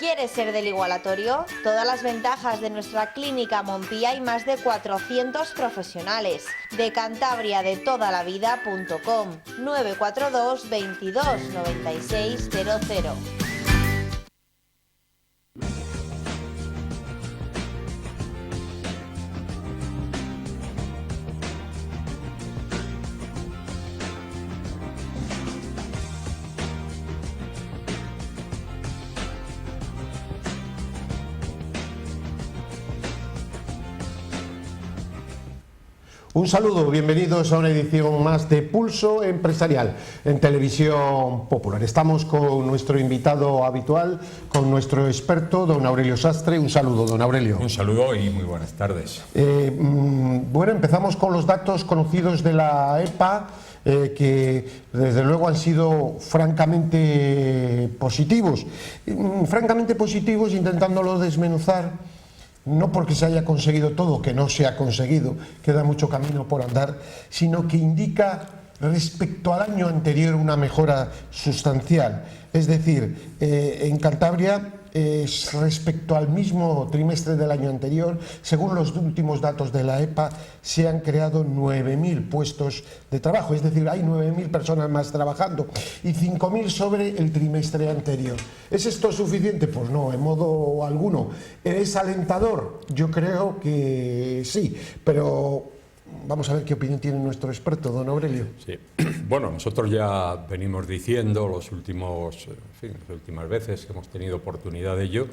¿Quieres ser del igualatorio? Todas las ventajas de nuestra clínica Montpía y más de 400 profesionales. De Cantabria de toda la vida.com 942 22 96 00. Un saludo, bienvenidos a una edición más de Pulso Empresarial en Televisión Popular. Estamos con nuestro invitado habitual, con nuestro experto, don Aurelio Sastre. Un saludo, don Aurelio. Un saludo y muy buenas tardes. Bueno, empezamos con los datos conocidos de la EPA, que desde luego han sido francamente positivos. Francamente positivos, intentándolo desmenuzar. No porque se haya conseguido todo, que no se ha conseguido, queda mucho camino por andar, sino que indica respecto al año anterior una mejora sustancial. Es decir, en Cantabria, respecto al mismo trimestre del año anterior, según los últimos datos de la EPA, se han creado 9.000 puestos de trabajo, es decir, hay 9.000 personas más trabajando y 5.000 sobre el trimestre anterior. ¿Es esto suficiente? Pues no, en modo alguno. ¿Es alentador? Yo creo que sí, pero vamos a ver qué opinión tiene nuestro experto, don Aurelio. Sí. Bueno, nosotros ya venimos diciendo las últimas veces que hemos tenido oportunidad de ello,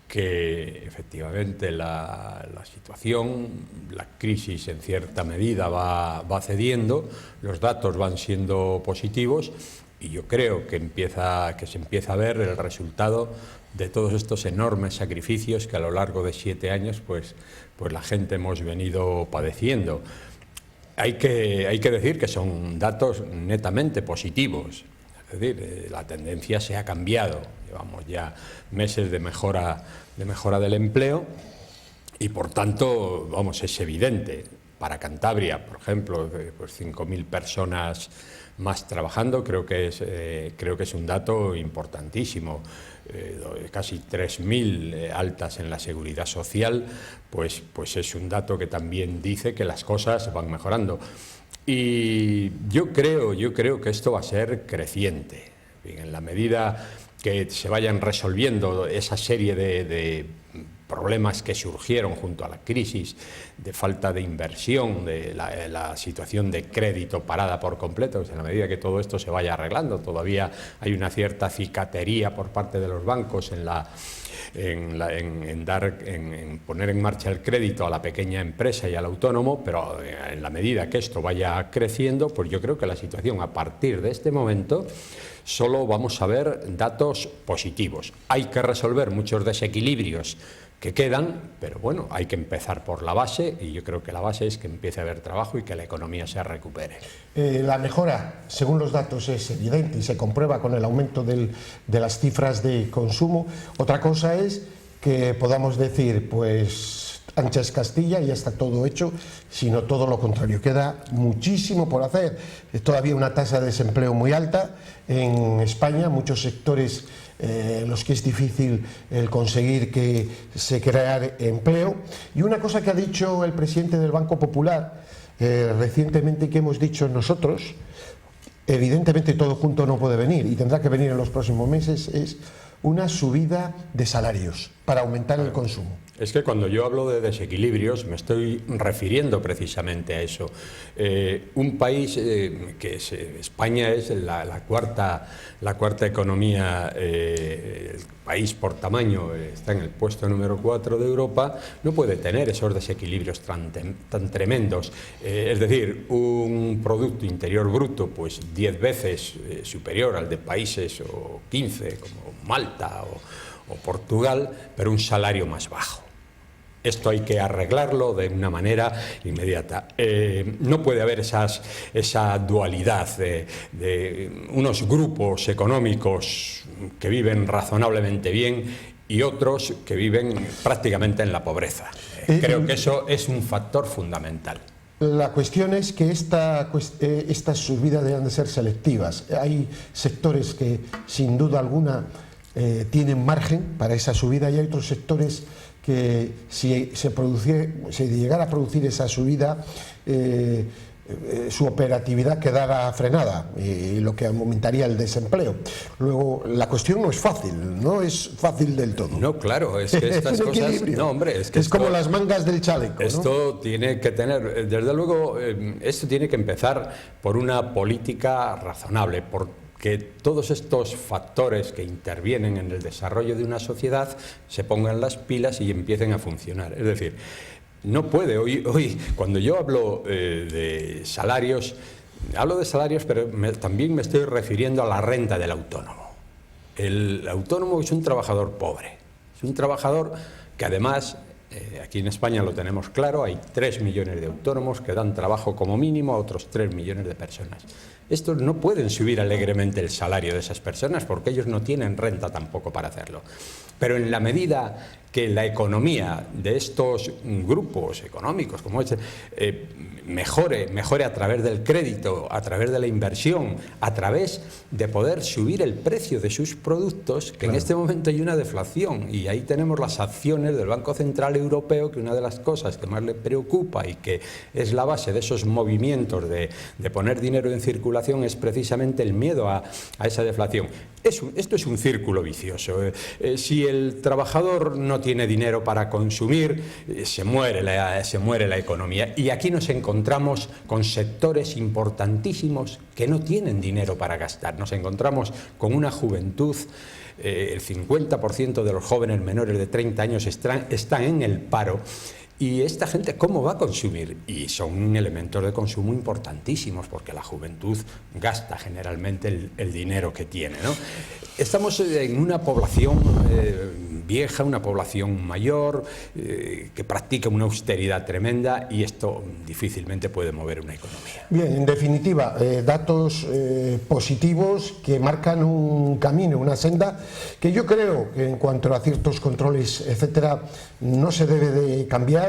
que efectivamente la situación, la crisis en cierta medida va cediendo, los datos van siendo positivos y yo creo que se empieza a ver el resultado de todos estos enormes sacrificios que a lo largo de 7 años pues la gente hemos venido padeciendo. Hay que decir que son datos netamente positivos, es decir, la tendencia se ha cambiado, llevamos ya meses de mejora del empleo y por tanto, vamos, es evidente. Para Cantabria, por ejemplo, pues 5.000 personas más trabajando, creo que es un dato importantísimo. Casi 3.000 altas en la seguridad social, pues es un dato que también dice que las cosas van mejorando. Y yo creo que esto va a ser creciente. En la medida que se vayan resolviendo esa serie de problemas que surgieron junto a la crisis, de falta de inversión, de la situación de crédito parada por completo, pues en la medida que todo esto se vaya arreglando, todavía hay una cierta cicatería por parte de los bancos en poner en marcha el crédito a la pequeña empresa y al autónomo, pero en la medida que esto vaya creciendo, pues yo creo que la situación a partir de este momento solo vamos a ver datos positivos. Hay que resolver muchos desequilibrios que quedan, pero bueno, hay que empezar por la base y yo creo que la base es que empiece a haber trabajo y que la economía se recupere. La mejora, según los datos, es evidente y se comprueba con el aumento de las cifras de consumo. Otra cosa es que podamos decir, pues ancha es Castilla y ya está todo hecho, sino todo lo contrario. Queda muchísimo por hacer. Todavía una tasa de desempleo muy alta en España, muchos sectores los que es difícil el conseguir que se crear empleo. Y una cosa que ha dicho el presidente del Banco Popular recientemente, que hemos dicho nosotros, evidentemente todo junto no puede venir y tendrá que venir en los próximos meses, es una subida de salarios para aumentar el consumo. Es que cuando yo hablo de desequilibrios me estoy refiriendo precisamente a eso. Un país España es la cuarta economía, el país por tamaño, está en el puesto número 4 de Europa, no puede tener esos desequilibrios tan tremendos. Es decir, un Producto Interior Bruto pues 10 veces superior al de países o 15 como Malta o Portugal, pero un salario más bajo. Esto hay que arreglarlo de una manera inmediata. No puede haber esa dualidad de unos grupos económicos que viven razonablemente bien y otros que viven prácticamente en la pobreza. Creo que eso es un factor fundamental. La cuestión es que estas subidas deben de ser selectivas. Hay sectores que sin duda alguna tienen margen para esa subida, y hay otros sectores que si se llegara a producir esa subida, su operatividad quedara frenada, lo que aumentaría el desempleo. Luego, la cuestión no es fácil del todo. No, claro, es que estas cosas... No, hombre, es que es como las mangas del chaleco, ¿no? Esto tiene que tener, desde luego, esto tiene que empezar por una política razonable, que todos estos factores que intervienen en el desarrollo de una sociedad se pongan las pilas y empiecen a funcionar. Es decir, no puede, hoy cuando yo hablo de salarios, pero también me estoy refiriendo a la renta del autónomo. El autónomo es un trabajador pobre, es un trabajador que además, aquí en España lo tenemos claro, hay 3 millones de autónomos que dan trabajo como mínimo a otros 3 millones de personas. Estos no pueden subir alegremente el salario de esas personas porque ellos no tienen renta tampoco para hacerlo. Pero en la medida que la economía de estos grupos económicos como este mejore a través del crédito, a través de la inversión, a través de poder subir el precio de sus productos, que en este momento hay una deflación, y ahí tenemos las acciones del Banco Central Europeo, que una de las cosas que más le preocupa y que es la base de esos movimientos de poner dinero en circulación es precisamente el miedo a esa deflación. Esto es un círculo vicioso. Si el trabajador no tiene dinero para consumir, se muere la economía. Y aquí nos encontramos con sectores importantísimos que no tienen dinero para gastar. Nos encontramos con una juventud, el 50% de los jóvenes menores de 30 años están en el paro. ¿Y esta gente cómo va a consumir? Y son elementos de consumo importantísimos, porque la juventud gasta generalmente el dinero que tiene, ¿no? Estamos en una población vieja, una población mayor, que practica una austeridad tremenda, y esto difícilmente puede mover una economía. Bien, en definitiva, datos positivos que marcan un camino, una senda, que yo creo que en cuanto a ciertos controles, etcétera, no se debe de cambiar.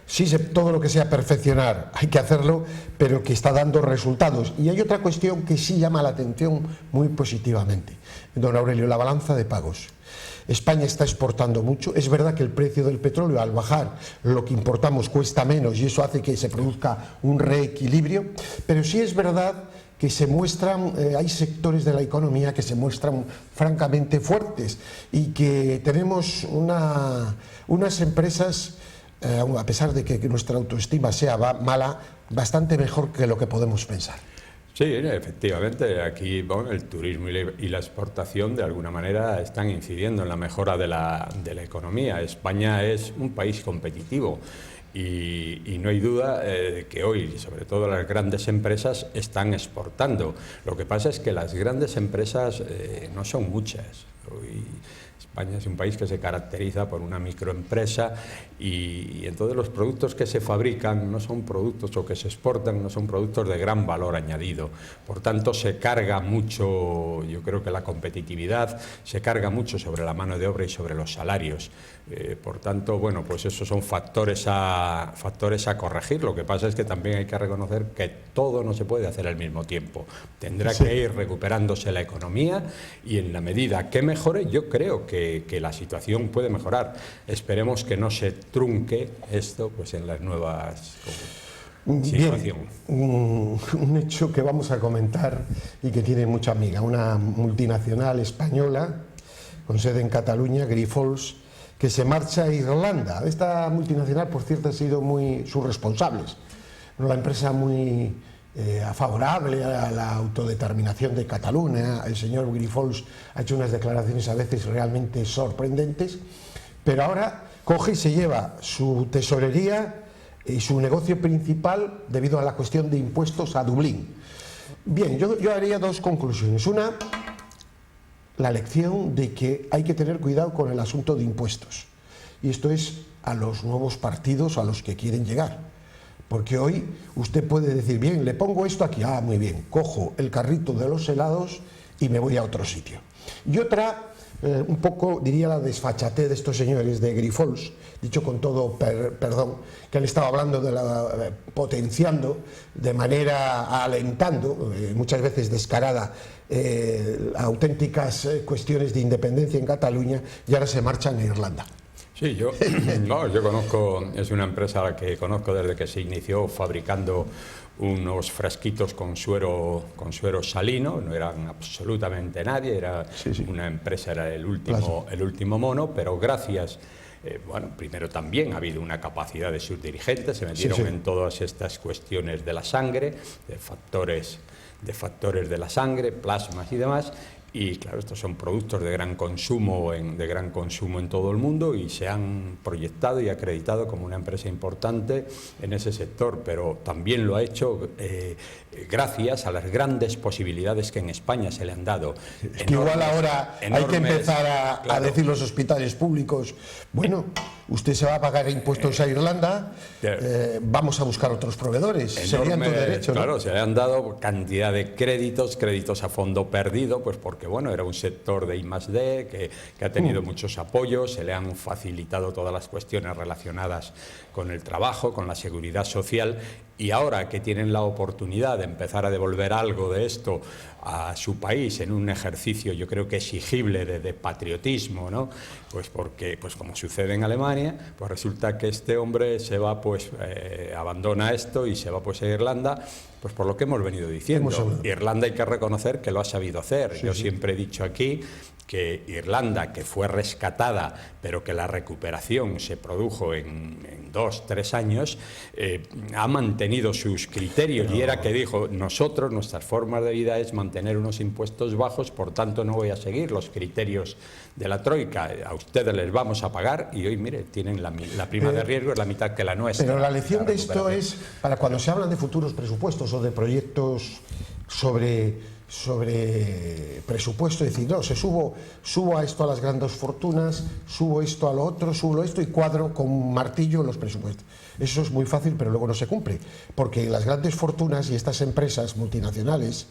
Sí, todo lo que sea perfeccionar hay que hacerlo, pero que está dando resultados. Y hay otra cuestión que sí llama la atención muy positivamente, don Aurelio, la balanza de pagos. España está exportando mucho. Es verdad que el precio del petróleo, al bajar, lo que importamos cuesta menos, y eso hace que se produzca un reequilibrio, pero sí es verdad que se muestran, hay sectores de la economía que se muestran francamente fuertes, y que tenemos unas empresas, a pesar de que nuestra autoestima sea mala, bastante mejor que lo que podemos pensar. Sí, efectivamente, aquí el turismo y la exportación de alguna manera están incidiendo en la mejora de la economía. España es un país competitivo y no hay duda de que hoy, sobre todo las grandes empresas, están exportando. Lo que pasa es que las grandes empresas no son muchas. Hoy España es un país que se caracteriza por una microempresa, y entonces los productos que se fabrican no son productos, o que se exportan no son productos de gran valor añadido. Por tanto, se carga mucho, yo creo que la competitividad se carga mucho sobre la mano de obra y sobre los salarios. Por tanto, bueno, pues esos son factores a corregir. Lo que pasa es que también hay que reconocer que todo no se puede hacer al mismo tiempo. Tendrá que ir recuperándose la economía, y en la medida que mejore, yo creo que la situación puede mejorar. Esperemos que no se trunque esto pues en las nuevas situaciones. Un hecho que vamos a comentar y que tiene mucha amiga, una multinacional española con sede en Cataluña, Grifols, que se marcha a Irlanda. Esta multinacional, por cierto, ha sido sus responsables, una empresa muy favorable a la autodeterminación de Cataluña. El señor Grifols ha hecho unas declaraciones a veces realmente sorprendentes, pero ahora coge y se lleva su tesorería y su negocio principal, debido a la cuestión de impuestos, a Dublín. Bien, yo haría dos conclusiones. Una, la lección de que hay que tener cuidado con el asunto de impuestos, y esto es a los nuevos partidos a los que quieren llegar, porque hoy usted puede decir, bien, le pongo esto aquí, muy bien, cojo el carrito de los helados y me voy a otro sitio. Y otra, un poco, diría, la desfachatez de estos señores de Grifols, dicho con todo perdón, que han estado hablando de potenciando, de manera alentando, muchas veces descarada, auténticas cuestiones de independencia en Cataluña, y ahora se marchan a Irlanda. Sí, yo conozco, es una empresa a la que conozco desde que se inició fabricando unos frasquitos con suero salino, no eran absolutamente nadie, era una empresa, era el último mono, pero gracias, bueno, primero también ha habido una capacidad de sus dirigentes, se metieron en todas estas cuestiones de la sangre, de factores de la sangre, plasmas y demás. Y claro, estos son productos de gran consumo en todo el mundo y se han proyectado y acreditado como una empresa importante en ese sector, pero también lo ha hecho gracias a las grandes posibilidades que en España se le han dado. Es que igual ahora hay que empezar a decir los hospitales públicos, bueno, usted se va a pagar impuestos a Irlanda, vamos a buscar otros proveedores, sería en tu derecho, ¿no? Claro, se le han dado cantidad de créditos a fondo perdido, pues porque bueno, era un sector de I+D que ha tenido muchos apoyos, se le han facilitado todas las cuestiones relacionadas con el trabajo, con la seguridad social, y ahora que tienen la oportunidad de empezar a devolver algo de esto a su país en un ejercicio, yo creo que exigible de patriotismo, ¿no? Pues porque, pues como sucede en Alemania, pues resulta que este hombre se va, pues abandona esto y se va pues a Irlanda, pues por lo que hemos venido diciendo. Irlanda hay que reconocer que lo ha sabido hacer. Yo siempre he dicho aquí que Irlanda, que fue rescatada, pero que la recuperación se produjo en 2-3 años, ha mantenido sus criterios, y era que dijo, nosotros, nuestras formas de vida es mantener unos impuestos bajos, por tanto no voy a seguir los criterios de la Troika, a ustedes les vamos a pagar, y hoy, mire, tienen la prima de riesgo es la mitad que la nuestra. Pero la lección de esto es, para cuando se hablan de futuros presupuestos o de proyectos sobre presupuesto, es decir, no, subo a esto a las grandes fortunas, subo esto a lo otro, subo esto y cuadro con un martillo los presupuestos. Eso es muy fácil, pero luego no se cumple, porque las grandes fortunas y estas empresas multinacionales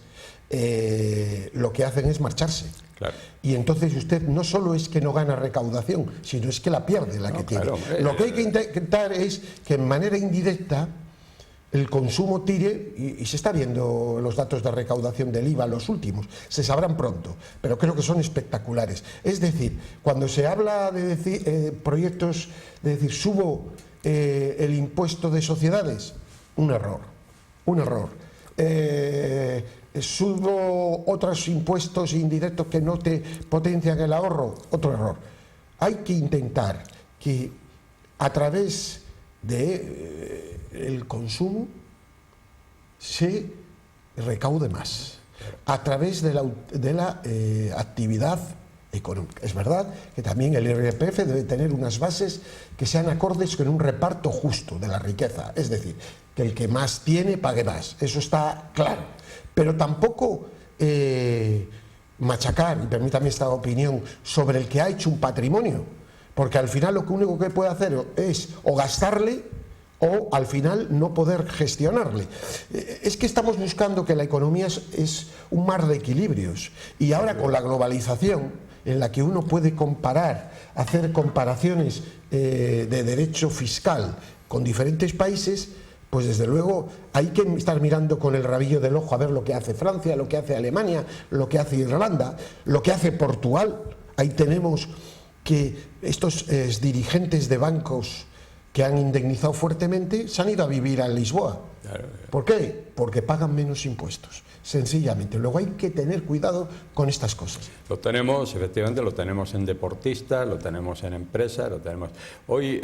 lo que hacen es marcharse. Claro. Y entonces usted no solo es que no gana recaudación, sino es que la pierde la que tiene. Claro, lo que hay que intentar es que en manera indirecta el consumo tire, y se está viendo los datos de recaudación del IVA, los últimos, se sabrán pronto, pero creo que son espectaculares. Es decir, cuando se habla de proyectos, de decir, subo el impuesto de sociedades, un error. Subo otros impuestos indirectos que no te potencian el ahorro, otro error. Hay que intentar que a través de el consumo se recaude más a través de la actividad económica. Es verdad que también el IRPF debe tener unas bases que sean acordes con un reparto justo de la riqueza, es decir, que el que más tiene pague más, eso está claro, pero tampoco machacar, y permítame esta opinión, sobre el que ha hecho un patrimonio, porque al final lo único que puede hacer es o gastarle o al final no poder gestionarle. Es que estamos buscando que la economía es un mar de equilibrios, y ahora con la globalización en la que uno puede comparar, hacer comparaciones de derecho fiscal con diferentes países, pues desde luego hay que estar mirando con el rabillo del ojo a ver lo que hace Francia, lo que hace Alemania, lo que hace Irlanda, lo que hace Portugal. Ahí tenemos que estos dirigentes de bancos que han indemnizado fuertemente se han ido a vivir a Lisboa. ¿Por qué? Porque pagan menos impuestos, sencillamente. Luego hay que tener cuidado con estas cosas. Lo tenemos, efectivamente, lo tenemos en deportistas, lo tenemos en empresas, lo tenemos... Hoy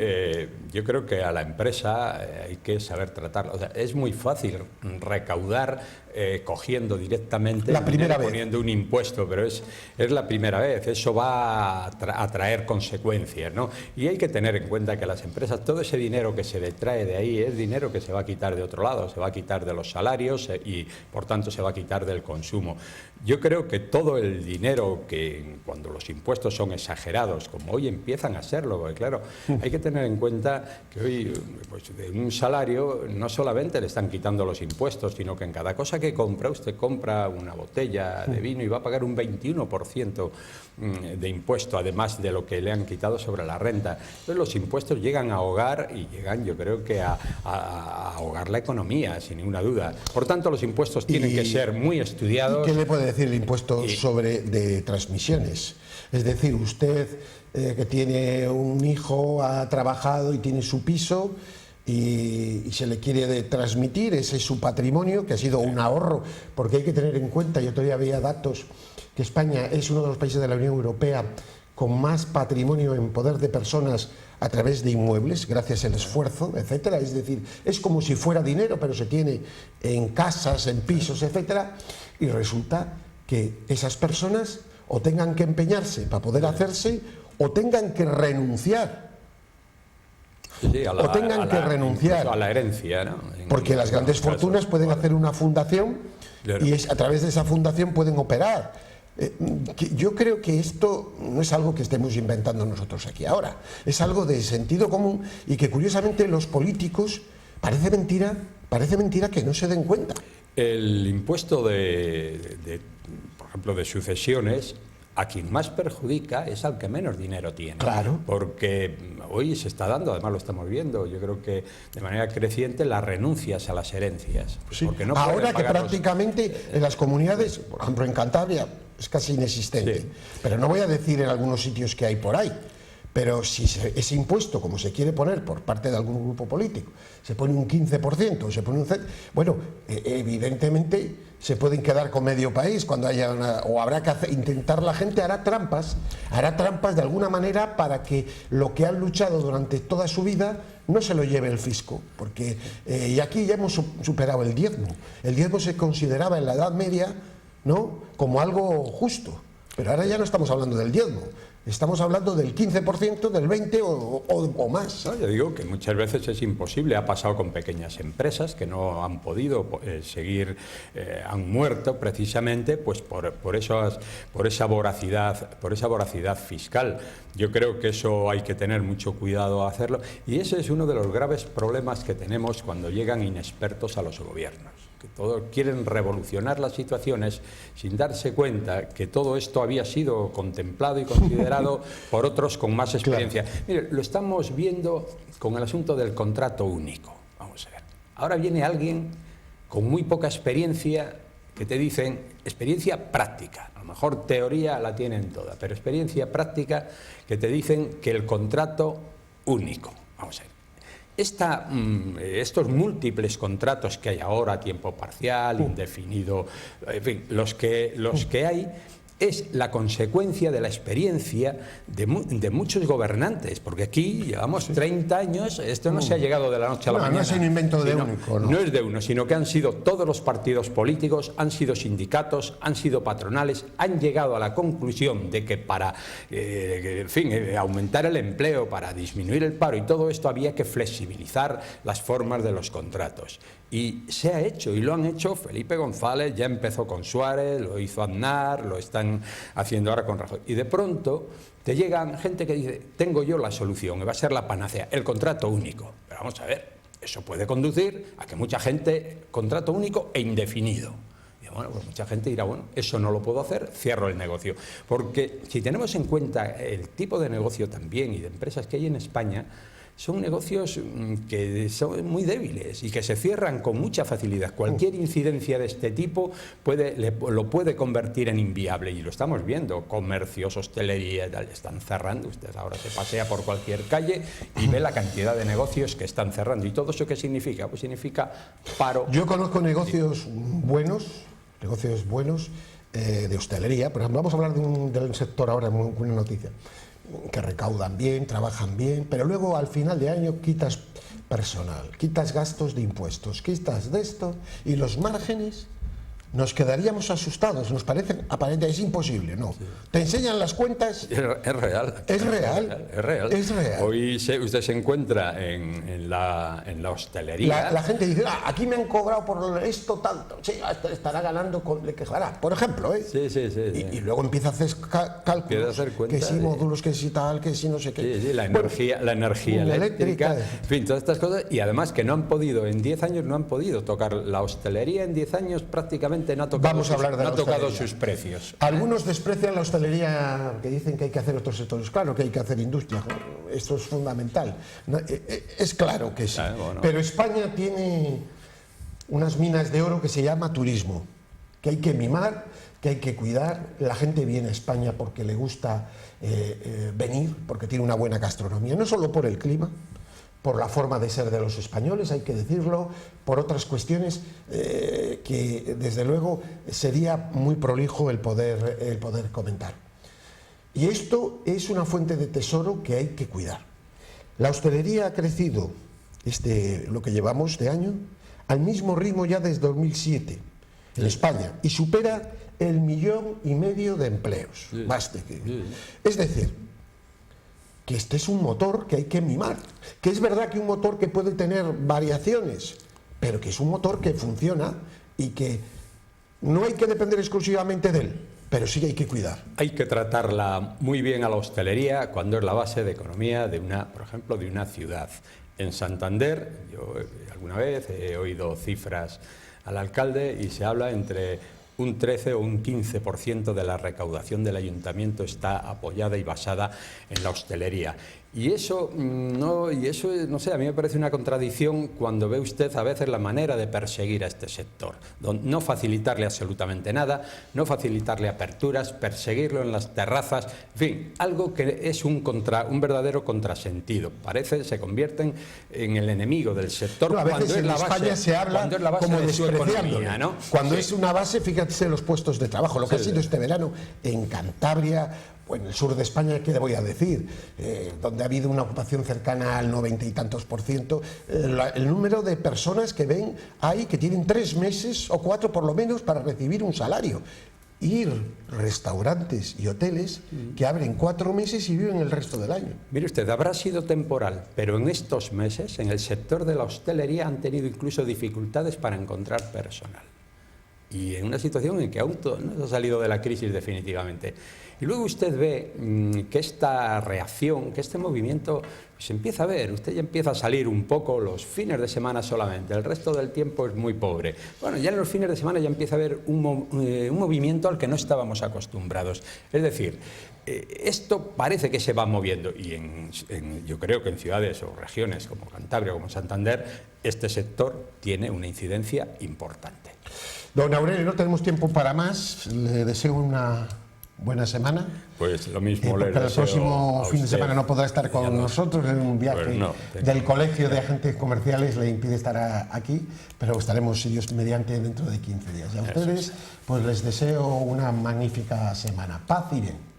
yo creo que a la empresa hay que saber tratarla. O sea, es muy fácil recaudar cogiendo directamente la primera vez, poniendo un impuesto, pero es la primera vez. Eso va a traer consecuencias, ¿no? Y hay que tener en cuenta que las empresas, todo ese dinero que se detrae de ahí es dinero que se va a quitar de otro lado, se va a quitar de los salarios y por tanto se va a quitar del consumo. Yo creo que todo el dinero que cuando los impuestos son exagerados, como hoy empiezan a serlo, porque claro, hay que tener en cuenta que hoy pues, de un salario no solamente le están quitando los impuestos, sino que en cada cosa que que compra, usted compra una botella de vino y va a pagar un 21% de impuesto, además de lo que le han quitado sobre la renta. Entonces los impuestos llegan a ahogar y llegan, yo creo que a ahogar la economía, sin ninguna duda. Por tanto, los impuestos tienen que ser muy estudiados. ¿Qué le puede decir el impuesto de transmisiones? Es decir, usted que tiene un hijo, ha trabajado y tiene su piso y se le quiere transmitir, ese es su patrimonio, que ha sido un ahorro, porque hay que tener en cuenta, yo todavía veía datos, que España es uno de los países de la Unión Europea con más patrimonio en poder de personas a través de inmuebles, gracias al esfuerzo, etcétera. Es decir, es como si fuera dinero, pero se tiene en casas, en pisos, etcétera, y resulta que esas personas o tengan que empeñarse para poder hacerse o tengan que renunciar. Sí, o tengan que renunciar a la herencia, ¿no? Porque las grandes fortunas pueden hacer una fundación, claro, y a través de esa fundación pueden operar. Yo creo que esto no es algo que estemos inventando nosotros aquí ahora, es algo de sentido común y que curiosamente los políticos parece mentira que no se den cuenta. El impuesto por ejemplo, de sucesiones, a quien más perjudica es al que menos dinero tiene. Claro. Porque hoy se está dando, además lo estamos viendo, yo creo que de manera creciente, las renuncias a las herencias. Sí. Porque no ahora que prácticamente en las comunidades, por ejemplo en Cantabria, es casi inexistente. Sí. Pero no voy a decir en algunos sitios que hay por ahí. Pero si ese impuesto, como se quiere poner por parte de algún grupo político, se pone un 15% o se pone un 7%, bueno, evidentemente se pueden quedar con medio país cuando haya o habrá que intentar, la gente hará trampas de alguna manera para que lo que han luchado durante toda su vida no se lo lleve el fisco, porque y aquí ya hemos superado el diezmo. El diezmo se consideraba en la Edad Media, ¿no?, como algo justo, pero ahora ya no estamos hablando del diezmo. Estamos hablando del 15%, del 20% o más. No, yo digo que muchas veces es imposible. Ha pasado con pequeñas empresas que no han podido seguir, han muerto precisamente pues por esa voracidad fiscal. Yo creo que eso hay que tener mucho cuidado a hacerlo. Y ese es uno de los graves problemas que tenemos cuando llegan inexpertos a los gobiernos. Que todos quieren revolucionar las situaciones sin darse cuenta que todo esto había sido contemplado y considerado por otros con más experiencia. Claro. Mire, lo estamos viendo con el asunto del contrato único. Vamos a ver. Ahora viene alguien con muy poca experiencia que te dicen, experiencia práctica, a lo mejor teoría la tienen toda, pero experiencia práctica, que te dicen que el contrato único. Vamos a ver. Estos múltiples contratos que hay ahora, tiempo parcial, indefinido, en fin, los que hay, es la consecuencia de la experiencia de muchos gobernantes, porque aquí llevamos 30 años, esto no se ha llegado de la noche a la mañana. No es un invento de único, ¿no? No es de uno, sino que han sido todos los partidos políticos, han sido sindicatos, han sido patronales, han llegado a la conclusión de que para aumentar el empleo, para disminuir el paro y todo esto había que flexibilizar las formas de los contratos. Y se ha hecho, y lo han hecho Felipe González, ya empezó con Suárez, lo hizo Aznar, lo están haciendo ahora con Rajoy. Y de pronto te llegan gente que dice, tengo yo la solución, y va a ser la panacea, el contrato único. Pero vamos a ver, eso puede conducir a que mucha gente, contrato único e indefinido. Y bueno, pues mucha gente dirá, bueno, eso no lo puedo hacer, cierro el negocio. Porque si tenemos en cuenta el tipo de negocio también y de empresas que hay en España, son negocios que son muy débiles y que se cierran con mucha facilidad. Cualquier incidencia de este tipo lo puede convertir en inviable, y lo estamos viendo. Comercios, hostelería, están cerrando. Usted ahora se pasea por cualquier calle y ve la cantidad de negocios que están cerrando. ¿Y todo eso qué significa? Pues significa paro. Yo conozco negocios buenos de hostelería. Por ejemplo, vamos a hablar del sector ahora, una noticia, que recaudan bien, trabajan bien, pero luego al final de año quitas personal, quitas gastos de impuestos, quitas de esto y los márgenes nos quedaríamos asustados, nos parece aparente, es imposible, no. Te enseñan las cuentas. Es real. Es real. Es real. Es real. Hoy usted se encuentra en la hostelería. La gente dice, aquí me han cobrado por esto tanto, sí, estará ganando, le quejará, por ejemplo, ¿eh? Sí. Y luego empieza a hacer cálculos, que si módulos, que si tal, que si no sé qué. Sí, la energía eléctrica, en fin, todas estas cosas, y además que no han podido, en 10 años no han podido tocar la hostelería, en 10 años prácticamente no ha tocado, sus precios. Algunos desprecian la hostelería, que dicen que hay que hacer otros sectores. Claro que hay que hacer industria, esto es fundamental. Es claro que sí. Bueno. Pero España tiene unas minas de oro que se llama turismo, que hay que mimar, que hay que cuidar. La gente viene a España porque le gusta venir, porque tiene una buena gastronomía, no solo por el clima, por la forma de ser de los españoles, hay que decirlo, por otras cuestiones que desde luego sería muy prolijo el poder comentar. Y esto es una fuente de tesoro que hay que cuidar. La hostelería ha crecido, lo que llevamos de año, al mismo ritmo ya desde 2007 en España, y supera el 1,5 millones de empleos. Más de que. Es decir, que este es un motor que hay que mimar, que es verdad que un motor que puede tener variaciones, pero que es un motor que funciona y que no hay que depender exclusivamente de él, pero sí hay que cuidar. Hay que tratarla muy bien a la hostelería cuando es la base de economía por ejemplo, de una ciudad. En Santander, yo alguna vez he oído cifras al alcalde y se habla entre un 13 o un 15% de la recaudación del ayuntamiento está apoyada y basada en la hostelería. Y eso, no sé, a mí me parece una contradicción cuando ve usted a veces la manera de perseguir a este sector. No facilitarle absolutamente nada, no facilitarle aperturas, perseguirlo en las terrazas, en fin, algo que es un verdadero contrasentido. Se convierten en el enemigo del sector. No, a veces en España se habla como despreciándolo, ¿no? Cuando es una base, fíjate los puestos de trabajo, lo que ha sido este verano en Cantabria, o en el sur de España, ¿qué le voy a decir? Donde ha habido una ocupación cercana al 90 y tantos %, el número de personas que ven ahí que tienen 3 meses o 4 por lo menos para recibir un salario. Restaurantes y hoteles que abren 4 meses y viven el resto del año. Mire usted, habrá sido temporal, pero en estos meses, en el sector de la hostelería, han tenido incluso dificultades para encontrar personal. Y en una situación en que aún no se ha salido de la crisis definitivamente. Y luego usted ve que esta reacción, que este movimiento se empieza a ver, usted ya empieza a salir un poco los fines de semana solamente, el resto del tiempo es muy pobre. Bueno, ya en los fines de semana ya empieza a haber un movimiento al que no estábamos acostumbrados. Es decir, esto parece que se va moviendo y yo creo que en ciudades o regiones como Cantabria o como Santander, este sector tiene una incidencia importante. Don Aurelio, no tenemos tiempo para más, le deseo una buena semana. Pues lo mismo le deseo. El próximo fin de semana no podrá estar con nosotros en un viaje del Colegio de Agentes Comerciales, le impide estar aquí, pero estaremos, si Dios mediante, dentro de 15 días. Y a ustedes, pues les deseo una magnífica semana. Paz y bien.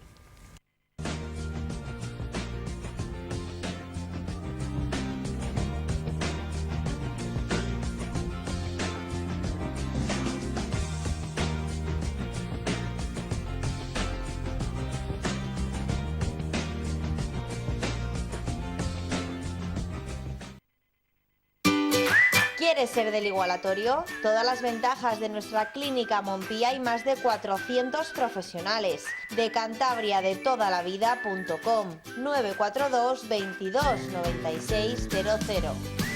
¿Quieres ser del igualatorio? Todas las ventajas de nuestra clínica Montpía y más de 400 profesionales. De Cantabria de toda la vida.com 942 22 96 00.